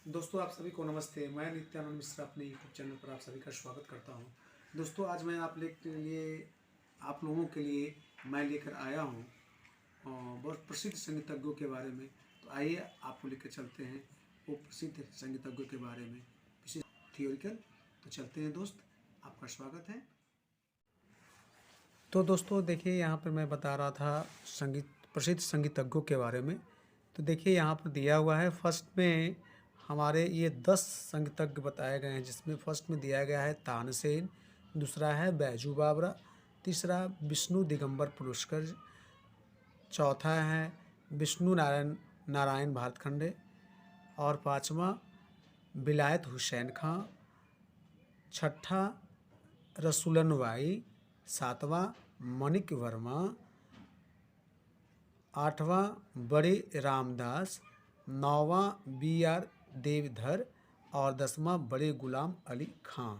दोस्तों आप सभी को नमस्ते। मैं नित्यानंद मिश्रा अपने यूट्यूब चैनल पर आप सभी का स्वागत करता हूं। दोस्तों आज मैं आप लोगों के लिए मैं लेकर आया हूं बहुत प्रसिद्ध संगीतज्ञों के बारे में। तो आइए आपको लेकर चलते हैं वो प्रसिद्ध संगीतज्ञों के बारे में, विशेष थियोरिकल। तो चलते हैं दोस्त, आपका स्वागत है। तो दोस्तों देखिए, यहाँ पर मैं बता रहा था प्रसिद्ध संगीतज्ञों के बारे में। तो देखिए यहाँ पर दिया हुआ है, फर्स्ट में हमारे ये 10 संगीतज्ञ बताए गए हैं, जिसमें फर्स्ट में दिया गया है तानसेन, दूसरा है बैजू बावरा, तीसरा विष्णु दिगंबर पुरस्कर, चौथा है विष्णु नारायण भारतखंडे, और पाँचवा विलायत हुसैन खां, छठा रसूलन वाई, सातवां मणिक वर्मा, आठवां बड़े रामदास, नौवां BR देवधर और 10वां बड़े गुलाम अली खां।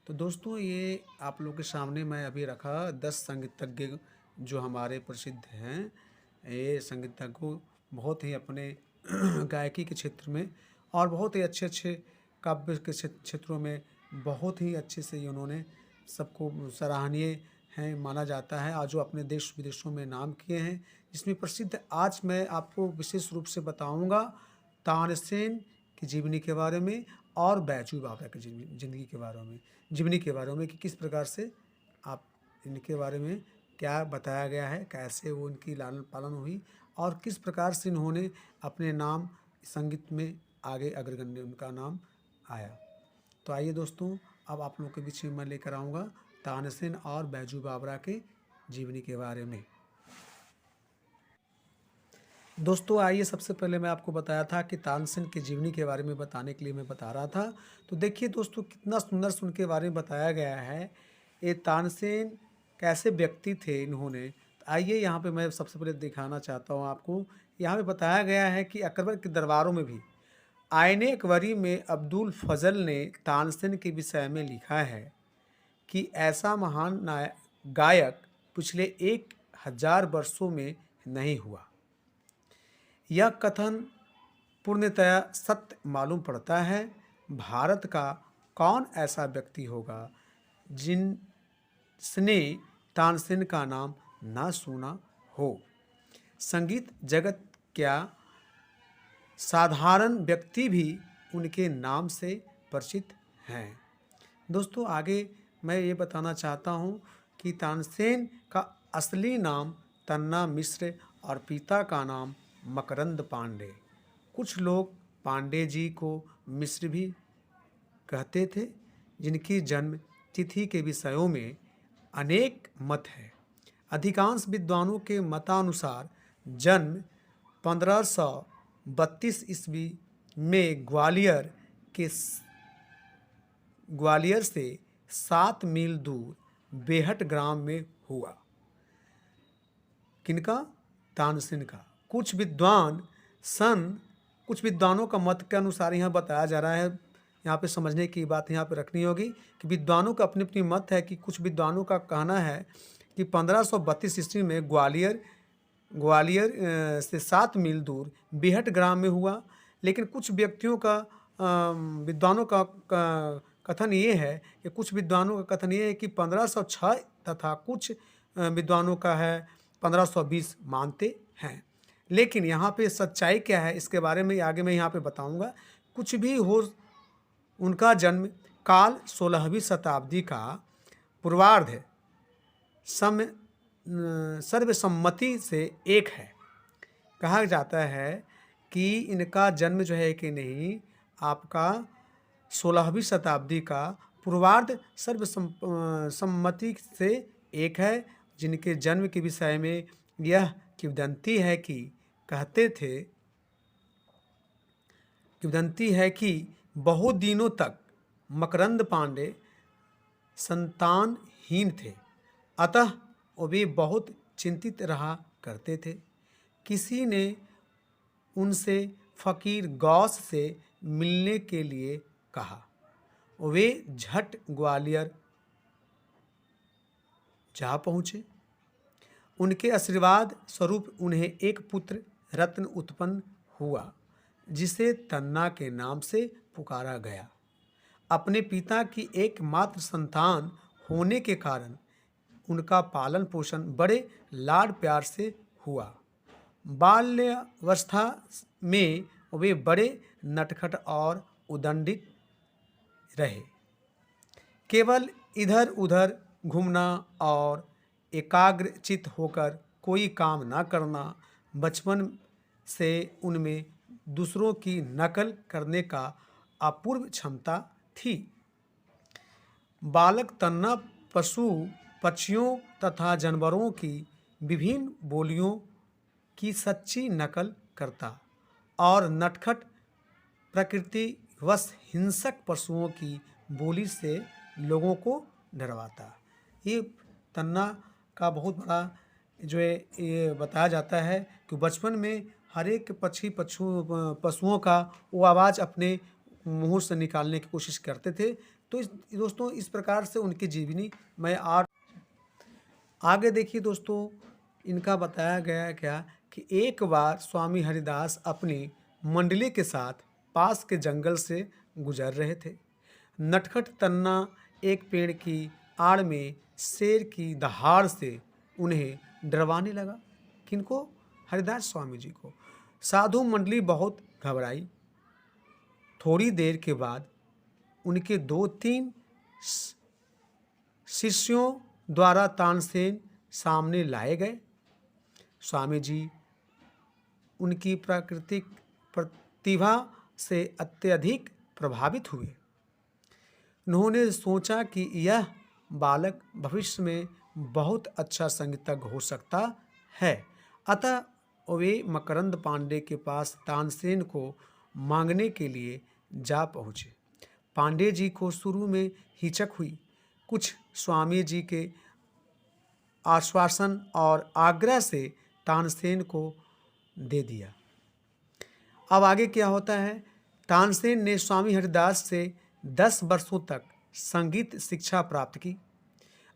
तो दोस्तों ये आप लोगों के सामने मैं अभी रखा 10 संगीतज्ञ जो हमारे प्रसिद्ध हैं। ये संगीतज्ञ बहुत ही अपने गायकी के क्षेत्र में और बहुत ही अच्छे अच्छे काव्य के क्षेत्रों में बहुत ही अच्छे से उन्होंने सबको सराहनीय हैं माना जाता है, और जो अपने देश विदेशों में नाम किए हैं। जिसमें प्रसिद्ध आज मैं आपको विशेष रूप से बताऊंगा तानसेन की जीवनी के बारे में और बैजू बावरा की जिंदगी के बारे में, जीवनी के बारे में, कि किस प्रकार से आप इनके बारे में क्या बताया गया है, कैसे वो इनकी लालन पालन हुई और किस प्रकार से इन्होंने अपने नाम संगीत में आगे अग्रगण्य उनका नाम आया। तो आइए दोस्तों, अब आप लोगों के बीच में मैं लेकर आऊँगा तानसेन और बैजू बावरा के जीवनी के बारे में। दोस्तों आइए, सबसे पहले मैं आपको बताया था कि तानसेन की जीवनी के बारे में बताने के लिए मैं बता रहा था। तो देखिए दोस्तों, कितना सुंदर से उनके बारे में बताया गया है। ये तानसेन कैसे व्यक्ति थे इन्होंने। तो आइए यहाँ पे मैं सबसे पहले दिखाना चाहता हूँ आपको। यहाँ पे बताया गया है कि अकबर के दरबारों में भी आईने अकबरी में अब्दुल फजल ने तानसेन के विषय में लिखा है कि ऐसा महान गायक पिछले 1000 वर्षों में नहीं हुआ। यह कथन पूर्णतया सत्य मालूम पड़ता है। भारत का कौन ऐसा व्यक्ति होगा जिसने तानसेन का नाम ना सुना हो। संगीत जगत क्या साधारण व्यक्ति भी उनके नाम से परिचित हैं। दोस्तों आगे मैं ये बताना चाहता हूँ कि तानसेन का असली नाम तन्ना मिश्र और पिता का नाम मकरंद पांडे। कुछ लोग पांडे जी को मिश्र भी कहते थे, जिनकी जन्म तिथि के विषयों में अनेक मत है। अधिकांश विद्वानों के मतानुसार जन्म 1532 ईस्वी में ग्वालियर से 7 मील दूर बेहट ग्राम में हुआ। किनका? तानसेन का। कुछ विद्वानों का मत के अनुसार यहाँ बताया जा रहा है। यहाँ पे समझने की बात यहाँ पे रखनी होगी कि विद्वानों का अपनी अपनी मत है। कि कुछ विद्वानों का कहना है कि 1532 ईस्वी में ग्वालियर से 7 मील दूर बेहट ग्राम में हुआ। लेकिन कुछ विद्वानों का कथन ये है कि कि 1506 तथा कुछ विद्वानों का है 1520 मानते हैं। लेकिन यहाँ पे सच्चाई क्या है इसके बारे में आगे मैं यहाँ पे बताऊंगा। कुछ भी हो, उनका जन्म काल 16वीं शताब्दी का पूर्वार्ध है। सर्वसम्मति से एक है। कहा जाता है कि इनका जन्म जो है कि नहीं, आपका 16वीं शताब्दी का पूर्वार्ध सर्वसम्मति से एक है। जिनके जन्म के विषय में यह किंवदंती है कि बहुत दिनों तक मकरंद पांडे संतानहीन थे, अतः वे बहुत चिंतित रहा करते थे। किसी ने उनसे फकीर गौस से मिलने के लिए कहा। वे झट ग्वालियर जा पहुँचे। उनके आशीर्वाद स्वरूप उन्हें एक पुत्र रत्न उत्पन्न हुआ, जिसे तन्ना के नाम से पुकारा गया। अपने पिता की एकमात्र संतान होने के कारण उनका पालन पोषण बड़े लाड प्यार से हुआ। बाल्यावस्था में वे बड़े नटखट और उद्दंडित रहे। केवल इधर उधर घूमना और एकाग्रचित होकर कोई काम न करना, बचपन से उनमें दूसरों की नकल करने का अपूर्व क्षमता थी। बालक तन्ना पशु पक्षियों तथा जानवरों की विभिन्न बोलियों की सच्ची नकल करता और नटखट प्रकृतिवश हिंसक पशुओं की बोली से लोगों को डरवाता। ये तन्ना का बहुत बड़ा जो है ये बताया जाता है कि बचपन में हर एक पशुओं का वो आवाज़ अपने मुंह से निकालने की कोशिश करते थे। तो दोस्तों इस प्रकार से उनकी जीवनी में आगे देखिए दोस्तों, इनका बताया गया क्या कि एक बार स्वामी हरिदास अपनी मंडली के साथ पास के जंगल से गुजर रहे थे। नटखट तन्ना एक पेड़ की आड़ में शेर की दहाड़ से उन्हें डरवाने लगा। किनको? हरिदास स्वामी जी को। साधु मंडली बहुत घबराई। थोड़ी देर के बाद उनके 2-3 शिष्यों द्वारा तानसेन सामने लाए गए। स्वामी जी उनकी प्राकृतिक प्रतिभा से अत्यधिक प्रभावित हुए। उन्होंने सोचा कि यह बालक भविष्य में बहुत अच्छा संगीतज्ञ हो सकता है। अतः वे मकरंद पांडे के पास तानसेन को मांगने के लिए जा पहुँचे। पांडे जी को शुरू में हिचक हुई। कुछ स्वामी जी के आश्वासन और आग्रह से तानसेन को दे दिया। अब आगे क्या होता है? तानसेन ने स्वामी हरिदास से 10 वर्षों तक संगीत शिक्षा प्राप्त की।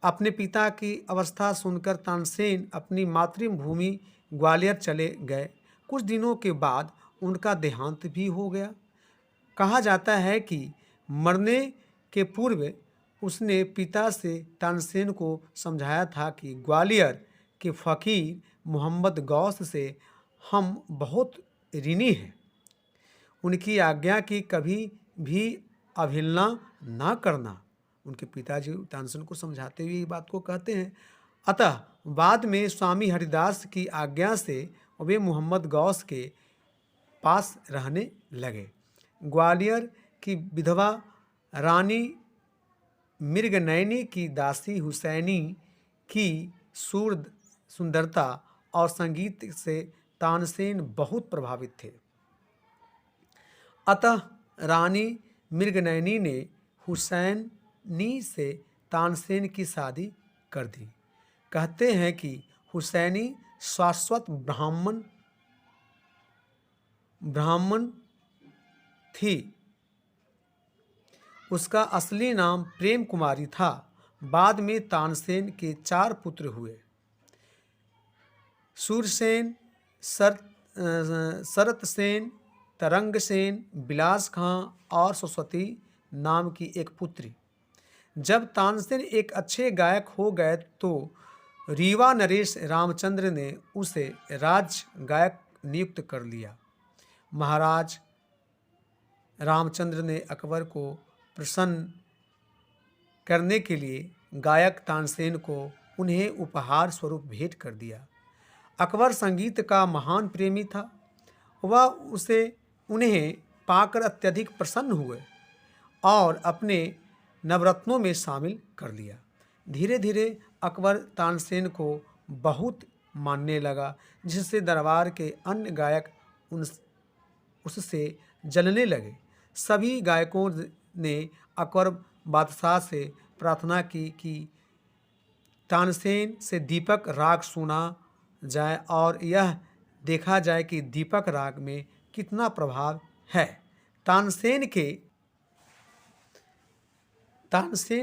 अपने पिता की अवस्था सुनकर तानसेन अपनी मातृभूमि ग्वालियर चले गए। कुछ दिनों के बाद उनका देहांत भी हो गया। कहा जाता है कि मरने के पूर्व उसने पिता से तानसेन को समझाया था कि ग्वालियर के फ़कीर मोहम्मद गौस से हम बहुत ऋणी हैं। उनकी आज्ञा की कभी भी अवहेलना ना करना। उनके पिताजी तानसेन को समझाते हुए ये बात को कहते हैं। अतः बाद में स्वामी हरिदास की आज्ञा से वे मोहम्मद गौस के पास रहने लगे। ग्वालियर की विधवा रानी मृगनयनी की दासी हुसैनी की सुंदरता और संगीत से तानसेन बहुत प्रभावित थे। अतः रानी मृगनयनी ने हुसैनी से तानसेन की शादी कर दी। कहते हैं कि हुसैनी शाश्वत ब्राह्मण थी। उसका असली नाम प्रेम कुमारी था। बाद में तानसेन के 4 पुत्र हुए। सूरसेन, शरतसेन, तरंगसेन, बिलास खां और सरस्वती नाम की एक पुत्री। जब तानसेन एक अच्छे गायक हो गए तो रीवा नरेश रामचंद्र ने उसे राज गायक नियुक्त कर लिया। महाराज रामचंद्र ने अकबर को प्रसन्न करने के लिए गायक तानसेन को उन्हें उपहार स्वरूप भेंट कर दिया। अकबर संगीत का महान प्रेमी था। वह उन्हें पाकर अत्यधिक प्रसन्न हुए और अपने नवरत्नों में शामिल कर लिया। धीरे धीरे अकबर तानसेन को बहुत मानने लगा, जिससे दरबार के अन्य गायक उससे जलने लगे। सभी गायकों ने अकबर बादशाह से प्रार्थना की कि तानसेन से दीपक राग सुना जाए और यह देखा जाए कि दीपक राग में कितना प्रभाव है। तानसेन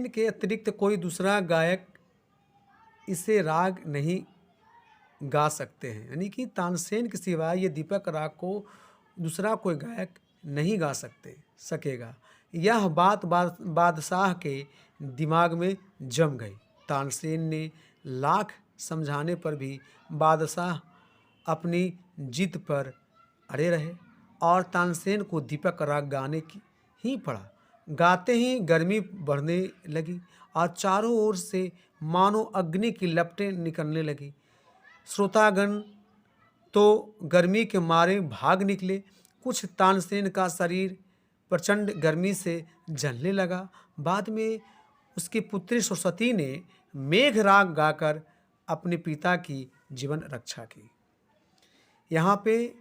के अतिरिक्त कोई दूसरा गायक इसे राग नहीं गा सकते हैं। यानी कि तानसेन के सिवाय ये दीपक राग को दूसरा कोई गायक नहीं गा सकेगा। यह बात बादशाह के दिमाग में जम गई। तानसेन ने लाख समझाने पर भी बादशाह अपनी जिद पर अड़े रहे और तानसेन को दीपक राग गाने की ही पड़ा। गाते ही गर्मी बढ़ने लगी और चारों ओर से मानो अग्नि की लपटें निकलने लगी। श्रोतागण तो गर्मी के मारे भाग निकले। कुछ तानसेन का शरीर प्रचंड गर्मी से जलने लगा। बाद में उसकी पुत्री सरस्वती ने मेघ राग गाकर अपने पिता की जीवन रक्षा की। यहाँ पे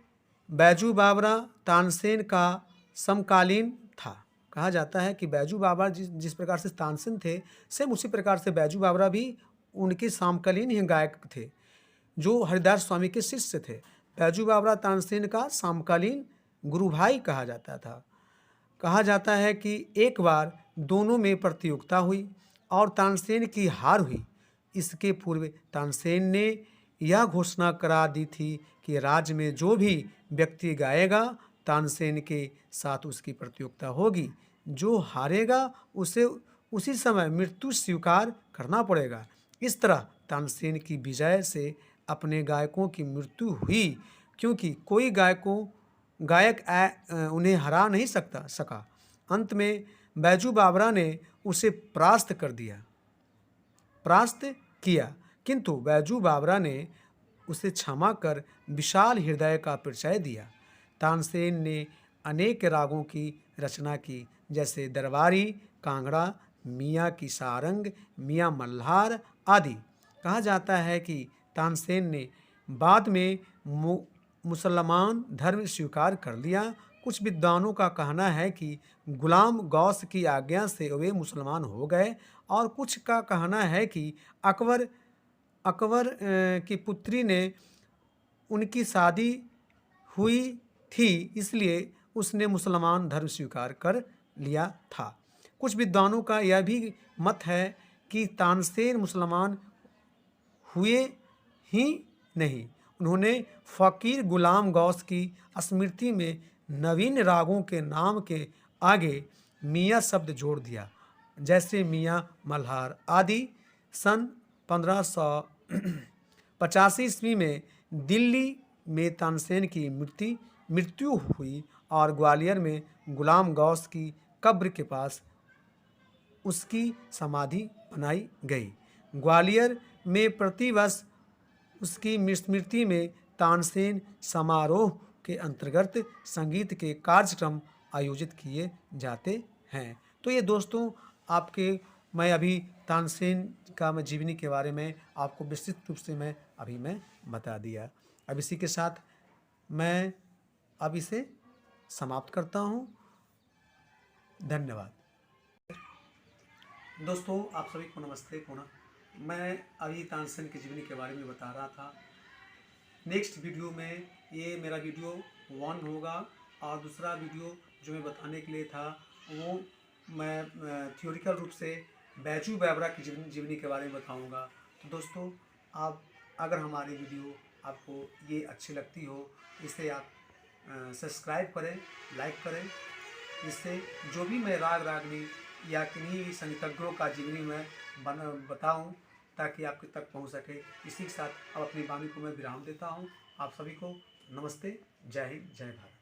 बैजू बावरा तानसेन का समकालीन था। कहा जाता है कि बैजू बावरा जिस प्रकार से तानसेन थे, सेम उसी प्रकार से बैजू बावरा भी उनके समकालीन ही गायक थे, जो हरिदास स्वामी के शिष्य थे। बैजू बावरा तानसेन का समकालीन गुरु भाई कहा जाता था। कहा जाता है कि एक बार दोनों में प्रतियोगिता हुई और तानसेन की हार हुई। इसके पूर्व तानसेन ने यह घोषणा करा दी थी कि राज्य में जो भी व्यक्ति गाएगा, तानसेन के साथ उसकी प्रतियोगिता होगी। जो हारेगा उसे उसी समय मृत्यु स्वीकार करना पड़ेगा। इस तरह तानसेन की विजय से अपने गायकों की मृत्यु हुई, क्योंकि कोई गायक उन्हें हरा नहीं सका। अंत में बैजू बावरा ने उसे परास्त किया, किंतु बैजू बावरा ने उसे क्षमा कर विशाल हृदय का परिचय दिया। तानसेन ने अनेक रागों की रचना की, जैसे दरबारी, कांगड़ा, मियाँ की सारंग, मियाँ मल्हार आदि। कहा जाता है कि तानसेन ने बाद में मुसलमान धर्म स्वीकार कर लिया। कुछ विद्वानों का कहना है कि गुलाम गौस की आज्ञा से वे मुसलमान हो गए, और कुछ का कहना है कि अकबर की पुत्री ने उनकी शादी हुई थी, इसलिए उसने मुसलमान धर्म स्वीकार कर लिया था। कुछ विद्वानों का यह भी मत है कि तानसेन मुसलमान हुए ही नहीं, उन्होंने फ़कीर गुलाम गौस की स्मृति में नवीन रागों के नाम के आगे मियाँ शब्द जोड़ दिया, जैसे मियाँ मल्हार आदि। सन 1585 ईस्वी में दिल्ली में तानसेन की मृत्यु हुई और ग्वालियर में गुलाम गौस की कब्र के पास उसकी समाधि बनाई गई। ग्वालियर में प्रतिवर्ष उसकी स्मृति में तानसेन समारोह के अंतर्गत संगीत के कार्यक्रम आयोजित किए जाते हैं। तो ये दोस्तों मैं अभी तानसेन का जीवनी के बारे में आपको विस्तृत रूप से मैं बता दिया। अब इसी के साथ मैं अब इसे समाप्त करता हूँ। धन्यवाद। दोस्तों आप सभी को नमस्ते पुनः। मैं अभी तानसेन की जीवनी के बारे में बता रहा था। नेक्स्ट वीडियो में ये मेरा वीडियो 1 होगा, और दूसरा वीडियो जो मैं बताने के लिए था वो मैं थियोरिकल रूप से बैजू बावरा की जीवनी के बारे में बताऊंगा। तो दोस्तों आप अगर हमारी वीडियो आपको ये अच्छी लगती हो, इसे आप सब्सक्राइब करें, लाइक करें, जिससे जो भी मैं रागनी या किन्हीं भी संगीतज्ञों का जीवनी मैं बताऊं, ताकि आपके तक पहुंच सके। इसी के साथ अब अपनी वाणी को मैं विराम देता हूं। आप सभी को नमस्ते, जय हिंद, जय भारत।